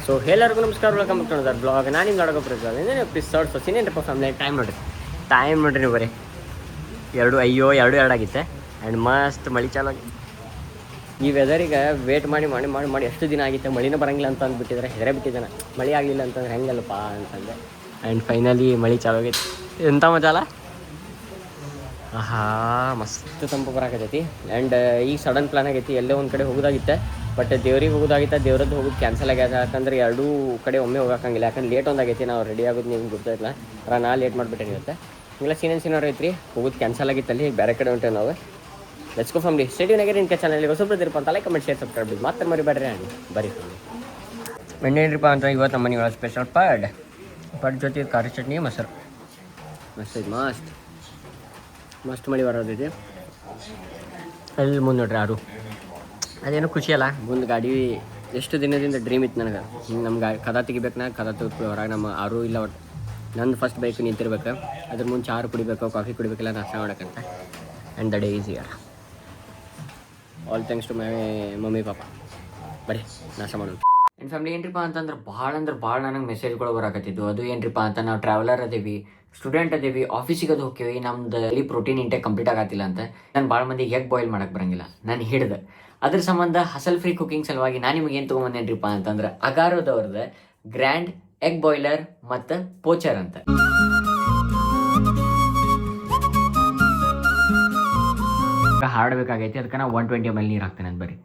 So ಎಲ್ಲರಿಗೂ ನಮಸ್ಕಾರ, welcome to another blog. ನಾನು ನಿಮ್ಗೆ ನೋಡೋಕೆ ಪ್ರಜ್ವಲ್ ಎಪಿಸೋಡ್ ಸೊಸಿನೇನ್ರಪ್ಪ ಫ್ಯಾಮಿಲಿ. ಟೈಮ್ ನೋಡ್ರಿ ನೀವು ಬರೀ 2 ಆಗಿತ್ತೆ. ಆ್ಯಂಡ್ ಮಸ್ತ್ ಮಳೆ ಚಾಲು ಆಗಿ ಈ ವೆದರಿಗೆ ವೇಟ್ ಮಾಡಿ ಎಷ್ಟು ದಿನ ಆಗಿತ್ತು, ಮಳಿನೂ ಬರೋಂಗಿಲ್ಲ ಅಂತ ಅಂದ್ಬಿಟ್ಟಿದ್ರೆ ಹೆದರೆ ಬಿಟ್ಟಿದ್ದಾನೆ. ಮಳೆ ಆಗಲಿಲ್ಲ ಅಂತಂದ್ರೆ ಹೆಂಗಲ್ಲಪ್ಪ ಅಂತಂದೆ. ಆ್ಯಂಡ್ ಫೈನಲಿ ಮಳೆ ಚಾಲು ಆಗೈತಿ. ಎಂಥ ಮಜಾ ಅಲ್ಲ, ಮಸ್ತ್ ತಂಪು ಬರಾಕತ್ತೈತಿ. ಆ್ಯಂಡ್ ಈಗ ಸಡನ್ ಪ್ಲಾನ್ ಆಗೈತಿ, ಎಲ್ಲೇ ಒಂದು ಕಡೆ ಹೋಗೋದಾಗಿತ್ತೆ. ಬಟ್ ದೇವ್ರಿಗೆ ಹೋಗೋದಾಗಿತ್ತು, ದೇವ್ರದ್ದು ಹೋಗೋದು ಕ್ಯಾನ್ಸಲ್ ಆಗ್ಯದ. ಯಾಕಂದ್ರೆ 2 ಕಡೆ ಒಮ್ಮೆ ಹೋಗೋಕ್ಕಂಗಿಲ್ಲ. ಯಾಕಂದ್ರೆ ಲೇಟ್ ಒಂದಾಗೈತಿ. ನಾವು ರೆಡಿ ಆಗೋದು ನಿಮ್ಗೆ ಗೊತ್ತಾಯಿಲ್ಲ, ನಾ ಲೇಟ್ ಮಾಡಿಬಿಟ್ಟೆ ಇವತ್ತು. ಇಲ್ಲ ಸೀನರ್ ಐತ್ರಿ, ಹೋಗೋದು ಕ್ಯಾನ್ಸಲ್ ಆಗಿತ್ತಲ್ಲಿ, ಬೇರೆ ಕಡೆ ಹೊಂಟೇವೆ ನಾವು. Let's go family. ಸ್ಟೇಡಿಯೋನಾಗೆ ನಿನ್ನ ಚಾನಲ್ಗೆ ಹೊಸಬ್ರು ಇದ್ದಿರಪ್ಪ ಅಂತ ಲೈಕ್ ಕಮೆಂಟ್ ಶೇರ್ ಸಬ್ಸ್ಕ್ರೈಬ್ ಮತ್ತೆ ಮರಿಬೇಡ್ರಿ ಅಣ್ಣ. ಬರೀ ಏನ್ರಿಪ್ಪ ಅಂತ ಇವತ್ತು ನಮ್ಮ ಮನೆಗಳ ಸ್ಪೆಷಲ್ ಪಡ್ ಜೊತೆ ಖಾರ ಚಟ್ನಿ ಮೊಸರು. ಮಸ್ತ್ ಮಳೆ ಬರೋದೈತಿ. ಅಲ್ಲಿ ಮುಂದೆ ನೋಡ್ರಿ ಯಾರು ಅದೇನೋ ಖುಷಿ ಅಲ್ಲ. ಮುಂದೆ ಗಾಡಿ ಎಷ್ಟು ದಿನದಿಂದ ಡ್ರೀಮ್ ಇತ್ತು ನನಗೆ. ನಮ್ಮ ಕದ ತೆಗಿಬೇಕು, ನಾ ಕದ ತೆಗೆದು ಹೊರಗೆ ನಮ್ಮ ಆರು ಇಲ್ಲ. ಒಟ್ಟು ನಂದು ಫಸ್ಟ್ ಬೈಕ್ ನಿಂತಿರ್ಬೇಕು, ಅದ್ರ ಮುಂದೆ ಚಾರು ಕುಡಿಬೇಕು, ಕಾಫಿ ಕುಡಿಬೇಕಿಲ್ಲ, ನಾಷ್ಟ ಮಾಡೋಕ್ಕಂತ. And the day is here. All thanks to my mummy papa. ಬರೀ ನಾಷ್ಟ ಮಾಡೋದು. ಆ್ಯಂಡ್ ಫ್ಯಾಮಿಲಿ ಏನ್ರಿಪ್ಪ ಅಂತಂದ್ರೆ ಭಾಳ ನನಗೆ ಮೆಸೇಜ್ಗಳು ಬರಾಕತ್ತಿದ್ದು. ಅದು ಏನ್ರಿಪ್ಪ ಅಂತ, ನಾವು ಟ್ರಾವೆಲರ್ ಅದೇವಿ, ಸ್ಟೂಡೆಂಟ್ ಅದೇವಿ, ಆಫೀಸಿಗೆ ಅದು ಹೋಗ್ತೀವಿ, ನಮ್ದು ಅಲ್ಲಿ ಪ್ರೋಟೀನ್ ಇಂಟೇಕ್ ಕಂಪ್ಲೀಟ್ ಆಗತ್ತಿಲ್ಲ ಅಂತ. ನಾನು ಭಾಳ ಮಂದಿಗೆ ಎಗ್ ಬಾಯ್ಲ್ ಮಾಡೋಕ್ಕೆ ಬರಂಗಿಲ್ಲ. ನಾನು ಹಿಡ್ದೆ ಅದ್ರ ಸಂಬಂಧ ಹಸಲ್ ಫ್ರೀ ಕುಕಿಂಗ್ ಸಲುವಾಗಿ ನಾನು ನಿಮಗೆ ಏನು ತೊಗೊಂಬಂದೇನ್ರಿಪ್ಪ ಅಂತಂದ್ರೆ ಅಗಾರೋದವ್ರದ್ದು ಗ್ರ್ಯಾಂಡ್ ಎಗ್ ಬಾಯ್ಲರ್ ಮತ್ತು ಪೋಚರ್ ಅಂತ. ಹಾಡಬೇಕಾಗೈತಿ, ಅದಕ್ಕೆ ನಾವು 120 ml ನೀರು ಹಾಕ್ತೇನೆ ಅಂತ. ಬರೀ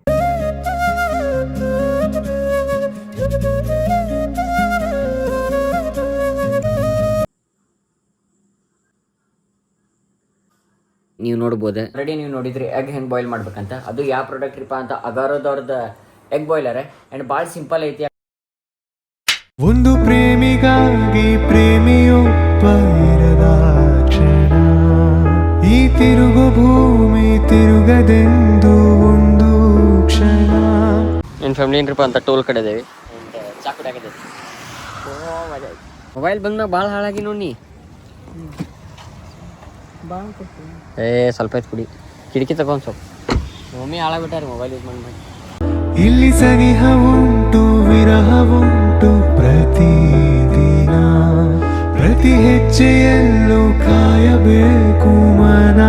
ನೀವು ನೋಡ್ಬೋದು ರೆಡಿ. ನೀವು ನೋಡಿದ್ರಿ ಎಗ್ ಹೆಂಗೆ ಬಾಯ್ಲ್ ಮಾಡ್ಬೇಕಂತ. ಅದು ಯಾವ ಪ್ರಾಡಕ್ಟ್ ರೀಪ ಅಂತ, ಅಗಾರೋದವ್ರದ್ದು ಎಗ್ ಬಾಯ್ಲರ್. ಆ್ಯಂಡ್ ಭಾಳ ಸಿಂಪಲ್ ಐತಿ. ಒಂದು ಪ್ರೇಮಿಗಾಗಿ ಪ್ರೇಮಿಯೊಬ್ಬ ಇರದ ಕ್ಷಣ, ಈ ತಿರುಗು ಭೂಮಿ ತಿರುಗದೆಂದು ಒಂದು ಕ್ಷಣ. ಏನು ಫ್ಯಾಮಿಲಿ ಏನ್ರಿಪ್ಪ ಅಂತ ಟೋಲ್ ಕಡೆ ಇದೇವಿ. ಚಾಕುಟ್ ಆಗಿದ್ದೈತಿ. ಮೊಬೈಲ್ ಬಂದ್ಮ್ಯಾಗ ಭಾಳ ಹಾಳಾಗಿ ನೋಡಿ. ಸ್ವಲ್ಪ ಐತೆ ಕುಡಿ, ಕಿಟಕಿ ತಗೊಂಡು ಸ್ವಲ್ಪ. ಮಮ್ಮಿ ಹಾಳಾಗ್ಬಿಟ್ಟಾರೆ ಮೊಬೈಲ್ ಯೂಸ್ ಮಾಡಿ. ಇಲ್ಲಿ ಸನಿಹ ಉಂಟು, ವಿರಹ ಉಂಟು, ಪ್ರತಿದಿನ ಪ್ರತಿ ಹೆಜ್ಜೆಯಲ್ಲೂ ಕಾಯಬೇಕು ಮನ.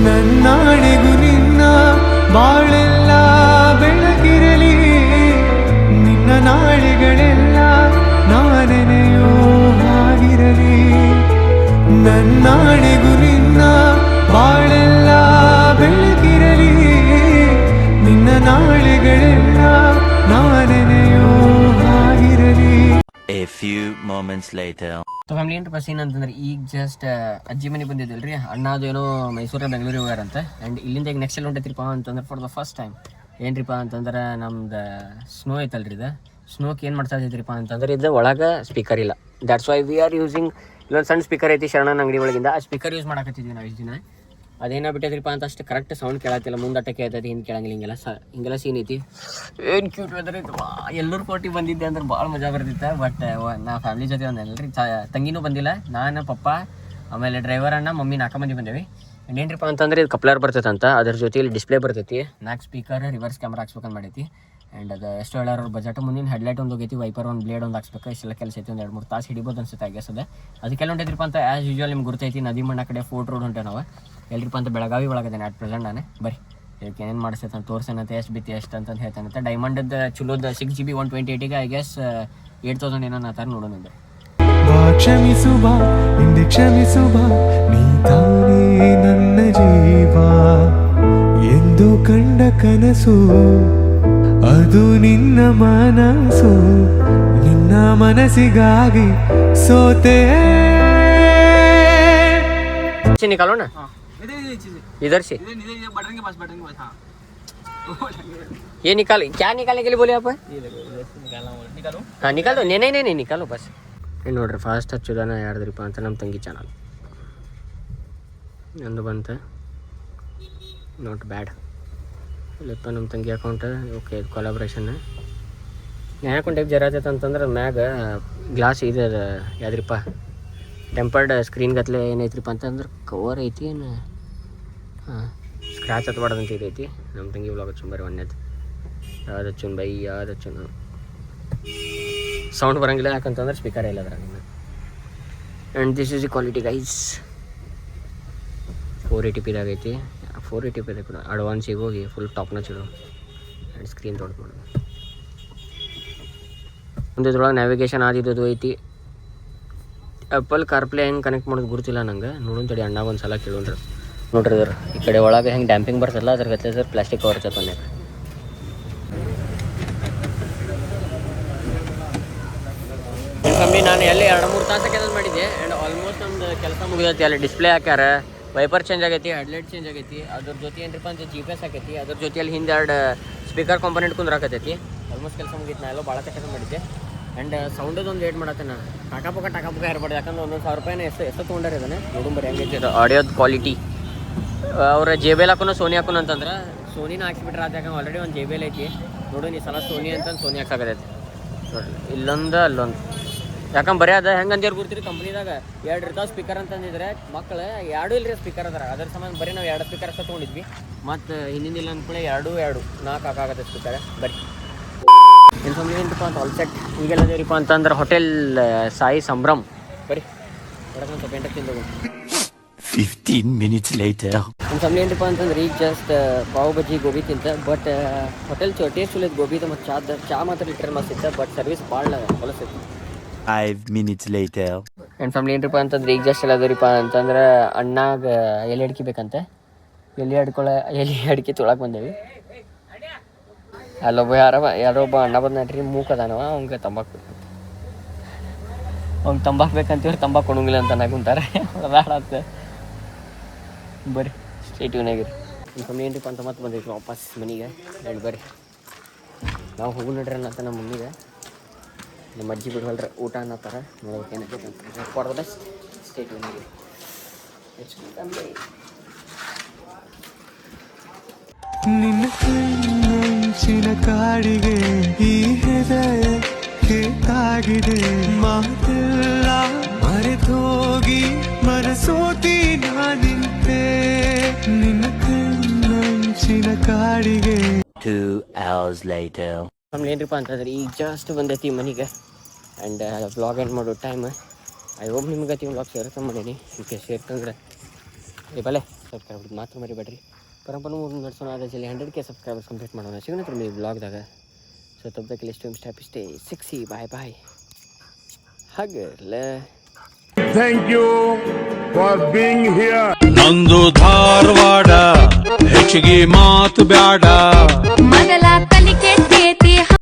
ನನ್ನಾಣೆಗೂ ನಿನ್ನ ಬಾಳೆಲ್ಲ ಬೆಳಕಿರಲಿ, ನಿನ್ನ ನಾಳೆಗಳೆಲ್ಲ ನಾನೆನೆಯೋ ಹಾಗಿರಲಿ. ನನ್ನಾಣೆಗೂ ನಿನ್ನ ಬಾಳೆಲ್ಲ ಬೆಳಕಿರಲಿ, ನಿನ್ನ ನಾಳೆಗಳೆಲ್ಲ ನಾನೆನೆಯೋ ಹಾಗಿರಲಿ. A few moments later. So family ಏನ್ರಿಪ್ಪ ಸೀನ್ ಅಂತಂದ್ರೆ, ಈಗ ಜಸ್ಟ್ ಅಜ್ಜಿ ಮನೆ ಬಂದಿದ್ದಿಲ್ರಿ. ಅಣ್ಣ ಅದು ಏನೋ ಮೈಸೂರಲ್ಲಿ ಬೆಂಗಳೂರಿಗೆ ಹೋಗ್ಯಾರಂತೆ. ಆ್ಯಂಡ್ ಇಲ್ಲಿಂದ ಈಗ ನೆಕ್ಸ್ಟ್ ಎಲ್ಲಿ ಹೊಂಟೈತ್ರಿಪ್ಪ ಅಂತಂದ್ರೆ, ಫಾರ್ ದ ಫಸ್ಟ್ ಟೈಮ್ ಏನ್ರಿಪ್ಪ ಅಂತಂದ್ರೆ ನಮ್ದು ಸ್ನೋ ಐತಲ್ರಿ. ಇದು ಸ್ನೋಕ್ಕೆ ಏನು ಮಾಡ್ತಾ ಇದ್ರಿಪ್ಪ ಅಂತಂದ್ರೆ, ಇದು ಒಳಗೆ ಸ್ಪೀಕರ್ ಇಲ್ಲ. That's why we are using ಇಲ್ಲೊಂದು ಸಣ್ಣ ಸ್ಪೀಕರ್ ಐತಿ ಶರಣನ ಅಂಗಡಿ ಒಳಗಿಂದ. ಆ ಸ್ಪೀಕರ್ ಯೂಸ್ ಮಾಡಕತ್ತಿದ್ವಿ ನಾವು ಇಷ್ಟು ದಿನ. ಅದೇನೋ ಬಿಟ್ಟೈತ್ರಿಪ್ಪ ಅಂತ ಅಷ್ಟು ಕರೆಕ್ಟ್ ಸೌಂಡ್ ಕೇಳತ್ತಿಲ್ಲ. ಮುಂದಟ್ಟ ಕೇಳ್ತೈತಿ, ಹಿಂದೆ ಕೇಳಂಗಿಲ್ಲ. ಹಿಂಗೆಲ್ಲ ಸೀನ್ ಐತಿ. ಏನು ಕ್ಯೂಟ್ ವೆದರ್ ಐತಿ. ಎಲ್ಲರೂ ಕೋಟಿ ಬಂದಿದ್ದೆ ಅಂದ್ರೆ ಭಾಳ ಮಜಾ ಬರ್ತಿತ್ತು. ಬಟ್ ನಾ ಫ್ಯಾಮಿಲಿ ಜೊತೆ ಒಂದಲ್ರಿ, ತಂಗಿನೂ ಬಂದಿಲ್ಲ. ನಾನು ಪಪ್ಪ ಆಮೇಲೆ ಡ್ರೈವರ್ ಅಣ್ಣ ಮಮ್ಮಿ 4 ಮಂದಿ ಬಂದೇವಿ. ಏನ್ರಿಪ್ಪ ಅಂತಂದ್ರೆ ಇದು ಕಪ್ಲರ್ ಬರ್ತೈತೆ ಅಂತ, ಅದ್ರ ಜೊತೆಲಿ ಡಿಸ್ಪ್ಲೇ ಬರ್ತೈತಿ, 4 ಸ್ಪೀಕರ್, ರಿವರ್ಸ್ ಕ್ಯಾಮ್ರಾ ಹಾಕ್ಸ್ಬೇಕಂತ ಮಾಡೈತಿ. ಆ್ಯಂಡ್ ಅದು ಎಷ್ಟು ಹೇಳೋರು ಬಜೆಟ್, ಮುಂದಿನ ಹೆಡ್ಲೈಟ್ ಒಂದು ಹೋಗೈತಿ, ವೈಪರ್ ಒಂದು ಬ್ಲೇಡ್ ಒಂದು ಹಾಕ್ಸ್ಬೇಕು. ಇಷ್ಟೆಲ್ಲ ಕೆಲಸ ಐತಿ. ಒಂದು 2-3 ತಾಸು ಹಿಡಿಬೋದು ಅನ್ಸುತ್ತೆ ಆಗ್ಯಾಸ್. ಅದಕ್ಕೆಲ್ಲ ಹೊಂಟೈತ್ರಿಪ್ಪ ಅಂತ ಆ್ಯಸ್ ಯೂಶುವಲ್ ನಿಮ್ಗೆ ಗುರ್ತೈತಿ. ನದಿ ಮಣ್ಣ ಕಡೆ ಫೋರ್ಟ್ ರೋಡ್ ಹೊಂಟೇವೆ ನಾವು. ಎಲ್ರಿಪ್ಪ ಅಂತ ಬೆಳಗಾವಿ ಒಳಗದೇನೆ ಅಟ್ ಪ್ರೆಸೆಂಟ್ ನಾನು. ಬರೀ ಇದಕ್ಕೆ ಏನೇನು ಮಾಡಿಸ್ತೈತೆ ಅಂತ ತೋರ್ಸೇನಂತೆ, ಎಷ್ಟು ಬಿತ್ತಿ ಎಷ್ಟು ಅಂತಂದು ಹೇಳ್ತಾನಂತೆ. ಡೈಮಂಡದ್ದು ಚಲೋದು 6GB 128 ಐ ಗೆಸ್ 8000 ಏನೋ ಆ ಥರ ನೋಡೋಣ. ಕ್ಷಮಿಸು ಬಾ ಹಿಂದೆ ಕ್ಷಮಿಸು ಬಾ, ನೀ ತಾನೇ ನನ್ನ ಜೀವ ಎಂದು ಕಂಡ ಕನಸು, ಅದು ನಿನ್ನ ಮನಸ್ಸು, ನಿನ್ನ ಮನಸ್ಸಿಗಾಗಿ ಸೋತೆ. निकालो ना इधर से। ये निकाल, क्या निकालने के लिए बोले आप? हाँ निकाल दो. नहीं निकालो बस. ನೋಡ್ರಿ ಫಾಸ್ಟ್ ಹಚ್ಚೋದನ್ನ ಯಾರ್ದ್ರಿಪ್ಪ ಅಂತ ನಮ್ಮ ತಂಗಿ ಚಾನಲ್ ನಂದು ಬಂತ. Not bad. ಇಲ್ಲಪ್ಪ ನಮ್ಮ ತಂಗಿ ಅಕೌಂಟ್. Okay collaboration. ನನ್ನ ಅಕೌಂಟ್ ಜರ ಆತೈತೆ ಅಂತಂದ್ರೆ ಮ್ಯಾಗ ಗ್ಲಾಸ್ ಇದು ಯಾವ್ದ್ರಿಪ್ಪ ಟೆಂಪರ್ಡ್ ಸ್ಕ್ರೀನ್ ಗತ್ಲೆ ಏನೈತ್ರಿಪ್ಪ ಅಂತಂದ್ರೆ ಕವರ್ ಐತಿ. ಏನು ಸ್ಕ್ರ್ಯಾಚ್ ಹತ್ಬಾರ್ದಂತ ಇದೈತಿ. ನಮ್ಮ ತಂಗಿ ವ್ಲಾಗ್ ಚುಂಬರಿ 1ನೇದು ಯಾವ್ದು ಹಚ್ಚುನ್ ಬೈ ಯಾವ್ದು ಹಚ್ಚುನು ಸೌಂಡ್ ಬರಂಗಿಲ್ಲ ಯಾಕಂತಂದ್ರೆ ಸ್ಪೀಕರ್ ಇಲ್ಲ ಅದ್ರಾಗ. And this is the quality guys. 480p ಐತಿ. 480p ಕೂಡ ಅಡ್ವಾನ್ಸಿಗೆ ಹೋಗಿ ಫುಲ್ ಟಾಪ್ ನಾಚ್ ಇಡು ಆ್ಯಂಡ್ ಸ್ಕ್ರೀನ್ ದೊಡ್ಡ ಮಾಡೋದು. ಮುಂದಿದ್ರೊಳಗೆ ನ್ಯಾವಿಗೇಷನ್ ಆದಿದ್ದು ಐತಿ. ಆ್ಯಪಲ್ ಕಾರ್ಪ್ಲೇ ಹೆಂಗೆ ಕನೆಕ್ಟ್ ಮಾಡೋದು ಗುರುತಿಲ್ಲ ನಂಗೆ. ನೋಡೋಣ ತಡಿ ಅಣ್ಣ ಒಂದು ಸಲ ಕೇಳೋಣ್ರಿ. ನೋಡ್ರಿ ಅದ್ರ ಈ ಕಡೆ ಒಳಗೆ ಹೆಂಗೆ ಡ್ಯಾಂಪಿಂಗ್ ಬರ್ತಲ್ಲ ಅದ್ರ ಗತ್ತೆ ಸರ್ ಪ್ಲಾಸ್ಟಿಕ್ ಕವರ್ ಚತ್ತೊನ್ನೆ. ಕಮ್ಮಿ ನಾನು ಎಲ್ಲಿ 2-3 ತಾಸು ಕೆಲಸ ಮಾಡಿದ್ದೆ. ಆ್ಯಂಡ್ ಆಲ್ಮೋಸ್ಟ್ ನಮ್ದು ಕೆಲಸ ಮುಗಿದೈತಿ. ಅಲ್ಲಿ ಡಿಸ್ಪ್ಲೇ ಹಾಕ್ಯಾರ, ವೈಪರ್ ಚೇಂಜ್ ಆಗೈತಿ, ಹೆಡ್ಲೈಟ್ ಚೇಂಜ್ ಆಗೈತಿ, ಅದ್ರ ಜೊತೆ ಏನಪ್ಪ ಅಂತ GPS ಹಾಕೈತಿ, ಅದ್ರ ಜೊತೆಯಲ್ಲಿ ಹಿಂದೆ 2 ಸ್ಪೀಕರ್ ಕಾಂಪೊನೆಂಟ್ ಕುಂದ್ರಾಕತೈತಿ. ಆಲ್ಮೋಸ್ಟ್ ಕೆಲಸ ಮುಗಿತು. ನಾ ಎಲ್ಲೋ ಭಾಳ ಕೆಲಸ ಮಾಡಿದ್ದೆ. ಆ್ಯಂಡ್ ಸೌಂಡದೊಂದು ವೇಟ್ ಮಾಡತ್ತೆ ನಾನು. ಟಾಕಾಪುಕ ಇರ್ಬಾರ್ದು, ಯಾಕಂದ್ರೆ 1,000 ರೂಪಾಯಿನ ಎಷ್ಟು ತೊಗೊಂಡಾರ ಇದನ್ನು ನೋಡುಂಬರಿ ಹೆಂಗೈತಿ ಆಡಿಯೋದ ಕ್ವಾಲಿಟಿ. ಅವ್ರ JBL ಹಾಕೋನು ಸೋನಿ ಹಾಕೋನು ಅಂತಂದ್ರೆ ಸೋನಿನ ಹಾಕ್ಸಿಬಿಟ್ರೆ ಆತ. ಯಾಕಂದ್ರೆ ಆಲ್ರೆಡಿ ಒಂದು JBL ಐತಿ. ನೋಡು ಈ ಸಲ ಸೋನಿ ಅಂತಂದು ಸೋನಿ ಹಾಕ್ಸಾಕತೈತಿ. ನೋಡ್ರಿ ಇಲ್ಲೊಂದು ಅಲ್ಲೊಂದು. ಯಾಕಂದ್ರೆ ಬರೀ ಅದು ಹೆಂಗೆ ಅಂದೇರು ಗುರ್ತೀರಿ ಕಂಪ್ನಿದಾಗ 2 ಇರ್ತಾವೆ ಸ್ಪೀಕರ್ ಅಂತಂದಿದ್ರೆ ಮಕ್ಕಳು 2 ಇಲ್ಲರಿ ಸ್ಪೀಕರ್ ಅದಾರ. ಅದ್ರ ಸಂಬಂಧ ಬರೀ ನಾವು 2 ಸ್ಪೀಕರ್ ಅಷ್ಟೇ ತೊಗೊಂಡಿದ್ವಿ. ಮತ್ತು ಹಿಂದಿನ ಇಲ್ಲ ಅಂದ್ಕೊಳ್ಳಿ 2 4 ಹಾಕಾಗತ್ತೆ ಸ್ಪೀಕರ್. ಬರೀ ಇನ್ಫಾರ್ಮ್ ಏನಪ್ಪ ಅಂತ ಆಲ್ ಸೆಟ್. ಈಗೆಲ್ಲ ಅದೇರಿಪ್ಪ ಅಂತಂದ್ರೆ ಹೋಟೆಲ್ ಸಾಯಿ ಸಂಭ್ರಮ್. ಬರೀ ಹೊರಗಂತ ಪೇಂಟ ತಿಂದು 15 minutes later. ಇನ್ಫಾರ್ಮ್ ಏನಪ್ಪ ಅಂತಂದ್ರೆ ಈಗ ಜಸ್ಟ್ ಪಾವ್ ಬಜ್ಜಿ ಗೋಬಿ ತಿಂತ. ಬಟ್ ಹೋಟೆಲ್ ಟೇಸ್ಟ್ ಉಳಿದ ಗೋಬಿದು ಮತ್ತು ಚಾ ಮಾತ್ರ ಲಿಟರ್ ಮಸ್ತ್ ಇತ್ತು. ಬಟ್ ಸರ್ವಿಸ್ ಭಾಳ ಹೊಲಸೈತಿ. 5 minutes later. ನನ್ನ ಫ್ಯಾಮ್ಲಿ ಏನಪ್ಪ ಅಂತಂದ್ರೆ ಈಗ ಜಸ್ಟ್ ಎಲ್ಲ ಅದರಿಪ್ಪ ಅಂತಂದ್ರೆ ಅಣ್ಣಾಗ ಎಲೆ ಅಡಿಕೆ ಬೇಕಂತೆ. ಎಲೆ ಅಡಿಕೆ ತೊಳಕ್ಕೆ ಬಂದೇವಿ. ಅಲ್ಲೊಬ್ಬ ಯಾರೊಬ್ಬ ಅಣ್ಣ ಬಂದ ನಟ್ರಿ ಮೂಕದಾನವ. ಅವ್ಗೆ ತಂಬಾಕು ಬೇಕಂತೀವ್ರಿ. ತಂಬಾಕು ಕೊಡಂಗಿಲ್ಲ ಅಂತ ಕುಂತಾರೆ. ಹೊಡೆದಾಡತ್ತ ಬರ್ರಿ ಸ್ಟೇಟಿವ್ನಾಗಿರಿ. ಇನ್ಫಾರ್ಮ್ ಏನಪ್ಪ ಅಂತ ಮತ್ತೆ ಬಂದೈತಿ ವಾಪಸ್ ಮನೆಗೆ. ಹೇಳಿ ಬರ್ರಿ ನಾವು ಹೋಗು ನಡ್ರಿ ಅನ್ನತ್ತ ನಮ್ಮ ಮಮ್ಮಿಗೆ. ನಮ್ಮ ಅಜ್ಜಿ ಬಿಡುವಲ್ರಿ ಊಟ ಅನ್ನತ್ತಾರ. ನೋಡ್ಬೇಕು ಏನೈತೆ ಅಂತ ಫಾರ್ ದ ಬೆಸ್ಟ್ ಸ್ಟೇಟಿವ್ನಾಗಿರಿ. ನಿನ್ನ ಕಣ್ಣಂಚಿನ ಕಾಡಿಗೆ ಈ ಹೃದಯಕ್ಕೆ ತಾಗಿದೆ. ಮಾತೆಲ್ಲ ಮರೆತೋಗಿ ಮನಸೋತಿ ನಾನಿಂತೆ. ನಿನ್ನ ಕಣ್ಣಂಚಿನ ಕಾಡಿಗೆ. 2 hours later. ನಮ್ಗೆ ಏನ್ರಿಪ್ಪ ಅಂತಂದ್ರೆ ಈಗ ಜಸ್ಟ್ ಬಂದೈತಿ ಮನೆಗೆ. ಆ್ಯಂಡ್ ವ್ಲಾಗ್ ಎಂಡ್ ಮಾಡೋ ಟೈಮ್. ಐ ಹೋಪ್ ನಿಮ್ಗೆ ಅತಿ ವ್ಲಾಗ್ ಸೇರ್ಕೊಂಡು ಮಾಡೀನಿ. ಈಗ ಸೇರ್ಕೊಂಡ್ರೆ ಬಲೆ ಸಬ್ಸ್ಕ್ರೈಬ್ ಮಾತ್ರ ಮರಿಬೇಡ್ರಿ. ಪರಂಪರ ನಡೆಸೋಣ. ಅದೇ ಜಲ್ಲಿ 100K ಸಬ್ಸ್ಕ್ರೈಬರ್ಸ್ ಕಂಪ್ಲೀಟ್ ಮಾಡೋಣ. ಸಿಗೋಣ ನಿಮ್ಮ ವ್ಲಾಗ್ದಾಗ. ಸೊ ತಪ್ಪದಕ್ಕೆ ಇಷ್ಟು ಸ್ಟಾಪ್ ಸ್ಟೇ ಸಿಕ್ಸಿ. ಬಾಯ್ ಹಾಗಲ್ಲ. Thank you for being here. ನಂದು ಧಾರವಾಡ ಹೆಚ್ಚಿಗೆ ಮಾತು ಬ್ಯಾಡ.